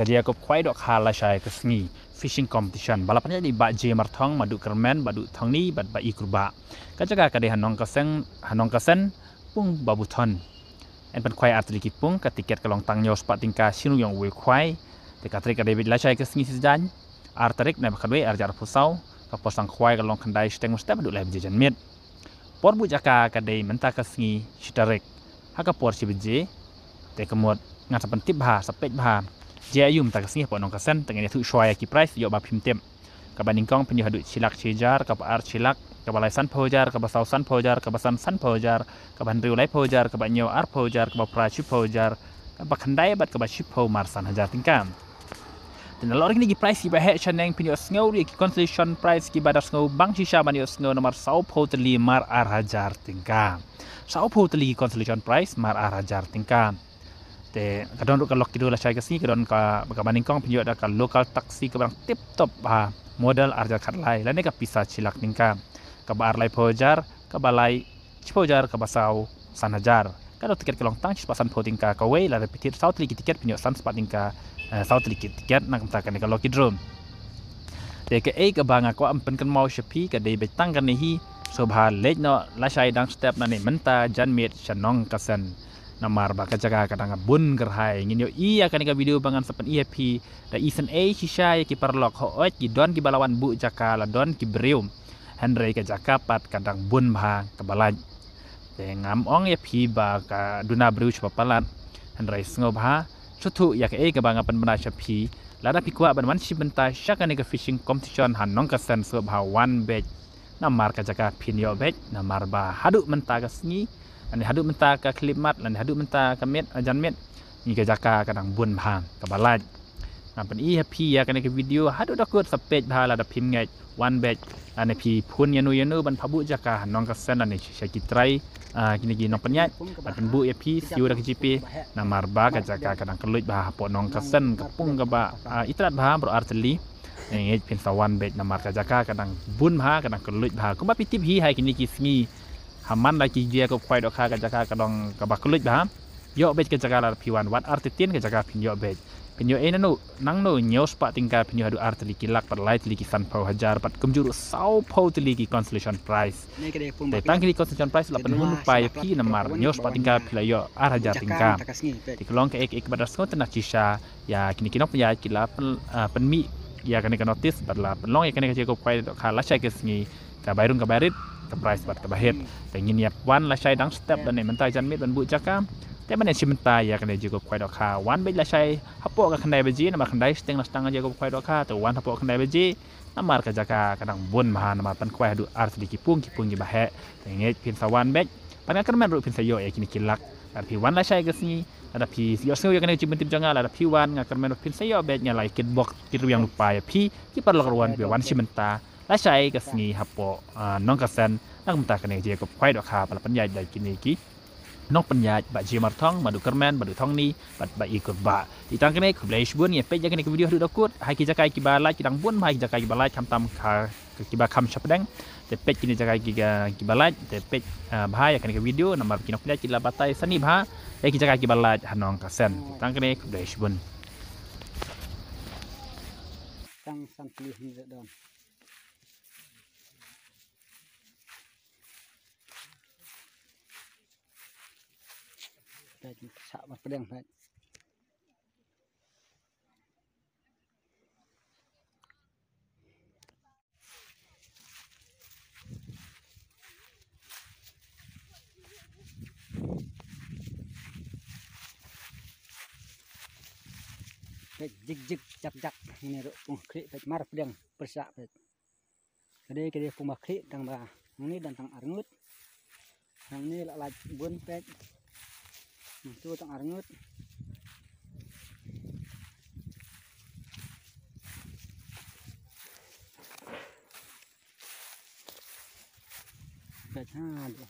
Jadi aku kuai dok hala syai ke sengi fishing competition. Balapannya di bak je martong madu kermen badu thong ni bad ba ikurba. Kajaga kade hanong kasen pung babuton. En pen kuai arti pung ka tiket kalong tang nyos pat tingka sinu yang we kuai. Te katrik kade bid la syai ke sengi sejan. Artarik na bakadwe arjar pusau ka posang kuai kalong kandai steng mustap badu lai bejejan mit. Por bu jaka kade menta ke sengi shitarik. Haka por si beje te kemot ngat pentip bah sapet bah. Jia yum tak sini ponong kasen tengah tu shwaya ki price yo ba phim tem ka baning kong penyu hadu chilak chijar ka ar chilak ka balai san phojar ka basau san phojar ka basan san phojar ka ban riu lai phojar ka banyo ar phojar ka pra chu phojar ka bakhandai bat ka ba chu pho mar san hajar tingkam dan lor ni ki price ki ba he chaneng penyu sngow ki concession price ki badar sngow bang shisha ban yo sngow nomor sau pho teli mar ar hajar tingkam sau pho teli concession price mar ar hajar tingkam te kadon ru kalok kidu la chai kasi kadon ka baning kong pinyo da ka local taxi ka bang tip top model arja khatlai la ne ka pisa chilak ningka ka bar lai phojar ka balai phojar ka basau san hajar ka tiket kalong tang chis pasan photing ka we la repeat south li tiket pinyo san spating ka south li tiket nak ta kan ka loki drum te ka ka banga ko ampen kan mau shapi ka dei betang kan hi so bha lej no la chai dang step na ne menta janmit chanong kasan namar baka jaga kadang bun gerhai ngin yo iya kan ka video bangan sapan EP da isen a shisha ya ki parlok ho oi ki don ki balawan bu jaka la don ki breum henry ka jaka pat kadang bun bha ka balaj te ngam ong ya phi ba ka duna brew chpa palat henry sngo bha chutu ya ka ka banga pan bana chapi la da pi kwa ban man shi benta shaka ne ka fishing competition han nong ka sen so bha one batch namar ka jaka phin yo batch namar ba hadu menta ka sngi ani hadu menta ka klimat lan hadu menta ka met ajan met ni ka jaka kadang bun bhang ka balaj nampan i happy ya kan ke video hadu dakut sapej bhala da phim ngai one batch ani phi phun yanu ban phabu jaka nong ka sen ani shaki try kini gi nong panyat ban bu ya phi siu da gp namar ba ka jaka kadang keluj bah po nong ka sen ka pung ka ba itrat bah bro arteli ngai pin sa one batch namar ka jaka kadang bun bha kadang keluj bah ko ba pitip hi hai kini ki sngi haman lagi dia ko kwai dok ka jaka kadong ka bakulit ba yo bet ka jaka la piwan wat artitin ka jaka pin yo bet pin yo nanu nang no nyos pa tingka pin yo hadu artili kilak par light liki san pau hajar pat kumjuru sau pau liki consolation prize te tang ki consolation prize la pen hun pa pi namar nyos pa tingka pila yo ar hajar tingka ti kelong ka ek badar sko tena kisha ya kini kinok ya kila pen mi ya kan ka notice badla penlong ya kan ka ko kwai dok ka la chai ke sngi ka bairun ka barit ka price bat ka bahit tengin yap wan la shai dang step dan ne mentai jan mit ban bu jaka te man chi mentai ya kan jigo kwai dok kha wan be la shai hapo ka khandai beji na ma khandai steng la stang jigo kwai dok kha to wan hapo khandai beji namar ka jaka kadang bun maha nama pan kwai hadu art di kipung ki bahe tengit pin sawan bek pan kan man ru pin sayo ya kini kilak ar pi wan la shai ke sini ada pi yo sel ya kan chi bentim janga ada pi wan ngakar man pin sayo bek nya lai kit box kiru yang lupa ya pi ki par lokruan be wan chi menta la shai ke sini hapo nong kasen nak menta kan je ko kwai dok kha pala panyai dai kini ki nok panyai ba je marthong madu kermen madu thong ni bat ba ikut ba ditang kene ko blai shbun ye pe ja kene video hadu dokut hai ki jakai ki balai ki dang bun mai jakai ki balai kam tam kha ki ba kham chapdang te pe kini jakai ki balai te pe bhai kene video nomor ki nok ki la batai sani bha ki jakai ki balai hanong kasen ditang kene ko blai shbun tang san pilih ni don Baik, sak pedang baik. Baik, jik jak ini ro pung krik baik mar pedang persak baik. Kede pung krik tang ba. Ini dan tang arngut. Yang ini lak bun baik. Itu tang arngut baik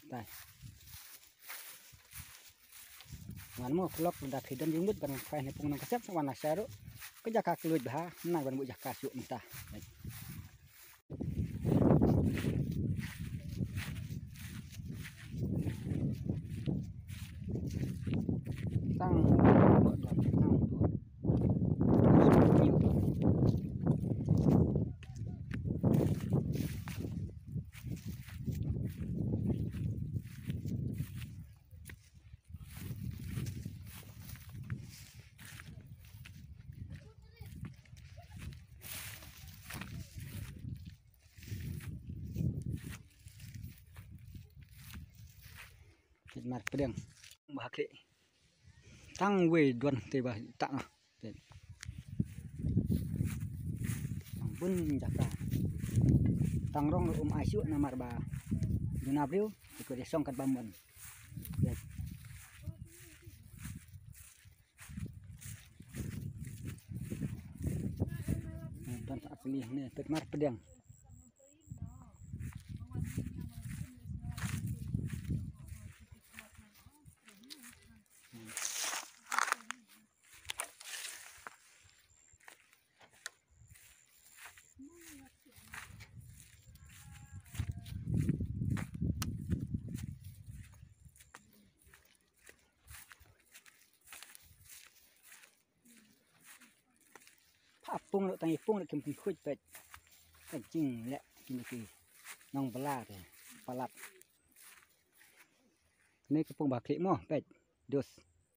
tai ngan mo klok dah khidan jumut ban kai ne pung nang kasep sawan nasaru ke jaka keluit bah nang ban bu jaka su mentah tang pet mar pedang bah klik tang we duan te bah tak nah pet bun jaka tang rong aisu namar ba duna briu ikut song kat bambon pet dan tak pilih ni pet mar pedang pung lo tangi pung lo kem kuit pet kencing lek kini ki nong bela te palat ni kepung baklik mo pet dus